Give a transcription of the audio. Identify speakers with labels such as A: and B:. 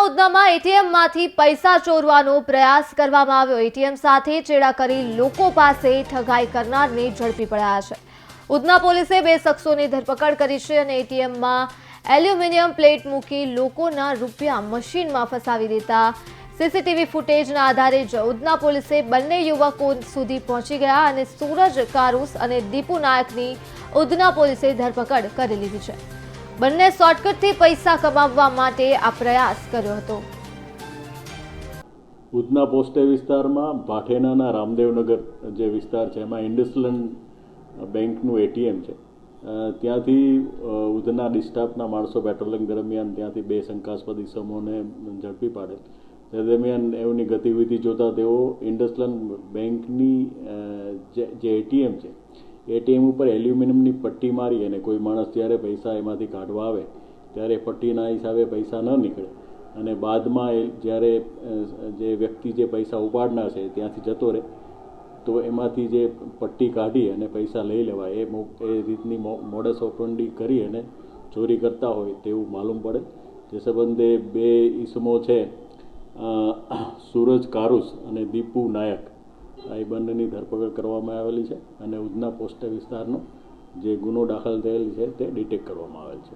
A: ઉધનામાં એટીએમમાંથી પૈસા ચોરવાનો પ્રયાસ કરવામાં આવ્યો। એટીએમ સાથે ચેડા કરી લોકો પાસે ઠગાઈ કરનારને ઝડપી પડ્યા છે। ઉધના પોલીસે બે શખ્સોની ધરપકડ કરી છે અને એટીએમમાં એલ્યુમિનિયમ પ્લેટ મૂકી લોકોના રૂપિયા મશીનમાં ફસાવી દેતા સીસીટીવી ફૂટેજના આધારે જ ઉધના પોલીસે બંને યુવકો સુધી પહોંચી ગયા અને સૂરજ કારુસ અને દીપુ નાયકની ઉધના પોલીસે ધરપકડ કરી લીધી છે। બંને શોર્ટકટથી પૈસા કમાવવા માટે આ પ્રયાસ કર્યો હતો।
B: ઉધના પોસ્ટે વિસ્તારમાં ભાઠેનાના રામદેવનગર જે વિસ્તાર છે એમાં ઇન્ડસલેન્ડ બેંકનું એટીએમ છે। ત્યાંથી ઉધના ડિસ્ટાફના માણસો પેટ્રોલિંગ દરમિયાન ત્યાંથી બે શંકાસ્પદ ઇસમોને ઝડપી પાડેલ। તે દરમિયાન એમની ગતિવિધિ જોતા તેઓ ઇન્ડસલેન્ડ બેંકની જે એટીએમ છે એટીએમ ઉપર એલ્યુમિનિયમની પટ્ટી મારી અને કોઈ માણસ જ્યારે પૈસા એમાંથી કાઢવા આવે ત્યારે પટ્ટીના હિસાબે પૈસા ન નીકળે અને બાદમાં જ્યારે જે વ્યક્તિ જે પૈસા ઉપાડનાર છે ત્યાંથી જતો રહે તો એમાંથી જે પટ્ટી કાઢી અને પૈસા લઈ લેવાય એ રીતની મોડસ ઓપરેન્ડી કરી અને ચોરી કરતા હોય તેવું માલુમ પડે। જે સંબંધે બે ઈસમો છે સૂરજ કારુસ અને દીપુ નાયક એ બંનેની ધરપકડ કરવામાં આવેલી છે અને ઉધના પોસ્ટ વિસ્તારનો જે ગુનો દાખલ થયેલ છે તે ડિટેક્ટ કરવામાં આવેલ છે।